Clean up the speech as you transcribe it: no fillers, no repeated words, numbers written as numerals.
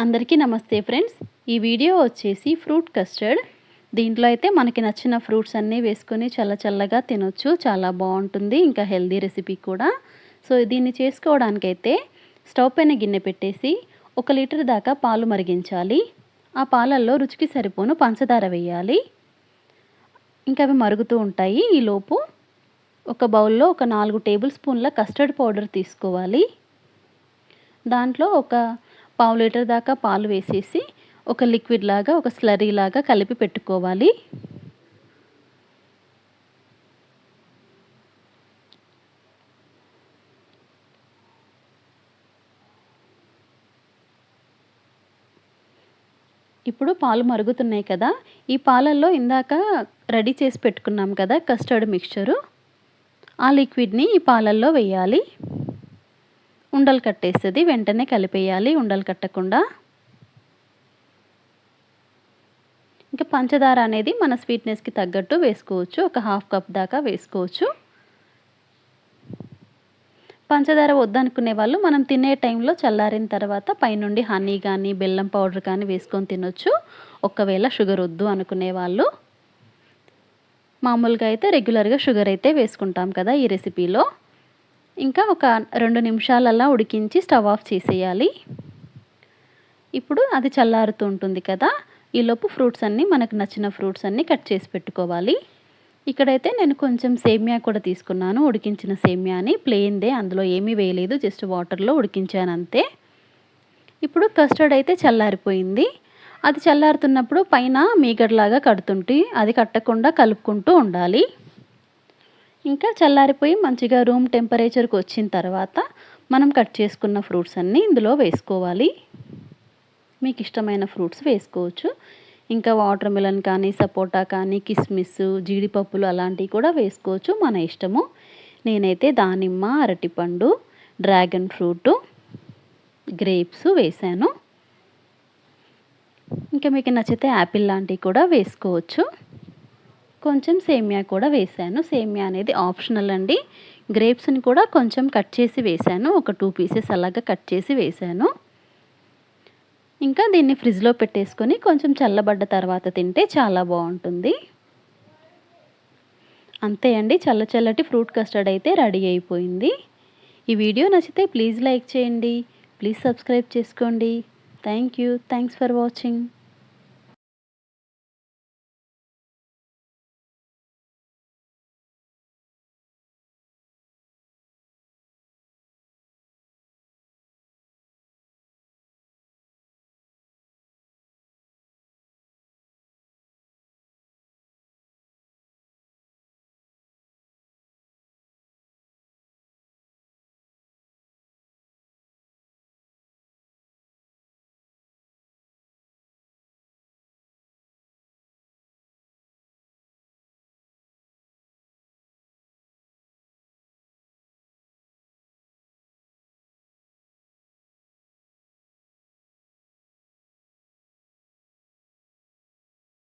అందరికీ నమస్తే ఫ్రెండ్స్. ఈ వీడియో వచ్చేసి ఫ్రూట్ కస్టర్డ్. దీంట్లో అయితే మనకి నచ్చిన ఫ్రూట్స్ అన్నీ వేసుకొని చల్లగా తినొచ్చు. చాలా బాగుంటుంది, ఇంకా హెల్దీ రెసిపీ కూడా. సో దీన్ని చేసుకోవడానికైతే స్టవ్ పైన గిన్నె పెట్టేసి 1 లీటర్ దాకా పాలు మరిగించాలి. ఆ పాలల్లో రుచికి సరిపోను పంచదార వేయాలి. ఇంకా అవి మరుగుతూ ఉంటాయి. ఈలోపు ఒక బౌల్లో ఒక 4 టేబుల్ స్పూన్ల కస్టర్డ్ పౌడర్ తీసుకోవాలి. దాంట్లో ఒక పావు లీటర్ దాకా పాలు వేసేసి ఒక లిక్విడ్ లాగా, ఒక స్లరీ లాగా కలిపి పెట్టుకోవాలి. ఇప్పుడు పాలు మరుగుతున్నాయి కదా, ఈ పాలల్లో ఇందాక రెడీ చేసి పెట్టుకున్నాం కదా కస్టర్డ్ మిక్స్చరు, ఆ లిక్విడ్ని ఈ పాలల్లో వేయాలి. ఉండలు కట్టేస్తుంది, వెంటనే కలిపేయాలి ఉండలు కట్టకుండా. ఇంకా పంచదార అనేది మన స్వీట్నెస్కి తగ్గట్టు వేసుకోవచ్చు. ఒక 1/2 కప్ దాకా వేసుకోవచ్చు. పంచదార వద్దనుకునే వాళ్ళు మనం తినే టైంలో చల్లారిన తర్వాత పైనుండి హనీ కానీ బెల్లం పౌడర్ కానీ వేసుకొని తినొచ్చు. ఒకవేళ షుగర్ వద్దు అనుకునే వాళ్ళు. మామూలుగా అయితే రెగ్యులర్గా షుగర్ అయితే వేసుకుంటాం కదా ఈ రెసిపీలో. ఇంకా ఒక 2 నిమిషాలలా ఉడికించి స్టవ్ ఆఫ్ చేసేయాలి. ఇప్పుడు అది చల్లారుతూ ఉంటుంది కదా, ఈలోపు ఫ్రూట్స్ అన్నీ మనకు నచ్చిన ఫ్రూట్స్ అన్నీ కట్ చేసి పెట్టుకోవాలి. ఇక్కడైతే నేను కొంచెం సేమియా కూడా తీసుకున్నాను, ఉడికించిన సేమియాని. ప్లెయిన్దే, అందులో ఏమీ వేయలేదు, జస్ట్ వాటర్లో ఉడికించాను అంతే. ఇప్పుడు కస్టర్డ్ అయితే చల్లారిపోయింది. అది చల్లారుతున్నప్పుడు పైన మీగడలాగా కడుతుంటే అది కట్టకుండా కలుపుకుంటూ ఉండాలి. ఇంకా చల్లారిపోయి మంచిగా రూమ్ టెంపరేచర్కి వచ్చిన తర్వాత మనం కట్ చేసుకున్న ఫ్రూట్స్ అన్నీ ఇందులో వేసుకోవాలి. మీకు ఇష్టమైన ఫ్రూట్స్ వేసుకోవచ్చు. ఇంకా వాటర్ మిలన్ కానీ, సపోటా కానీ, కిస్మిస్, జీడిపప్పులు అలాంటివి కూడా వేసుకోవచ్చు, మన ఇష్టము. నేనైతే దానిమ్మ, అరటిపండు, డ్రాగన్ ఫ్రూటు, గ్రేప్స్ వేసాను. ఇంకా మీకు నచ్చితే యాపిల్ లాంటివి కూడా వేసుకోవచ్చు. కొంచెం సేమియా కూడా వేసాను. సేమియా అనేది ఆప్షనల్ అండి. గ్రేప్స్ని కూడా కొంచెం కట్ చేసి వేసాను, ఒక 2 పీసెస్ అలాగా కట్ చేసి వేసాను. ఇంకా దీన్ని ఫ్రిడ్జ్లో పెట్టేసుకొని కొంచెం చల్లబడ్డ తర్వాత తింటే చాలా బాగుంటుంది. అంతే అండి, చల్లటి ఫ్రూట్ కస్టర్డ్ అయితే రెడీ అయిపోయింది. ఈ వీడియో నచ్చితే ప్లీజ్ లైక్ చేయండి, ప్లీజ్ సబ్స్క్రైబ్ చేసుకోండి. Thanks for watching.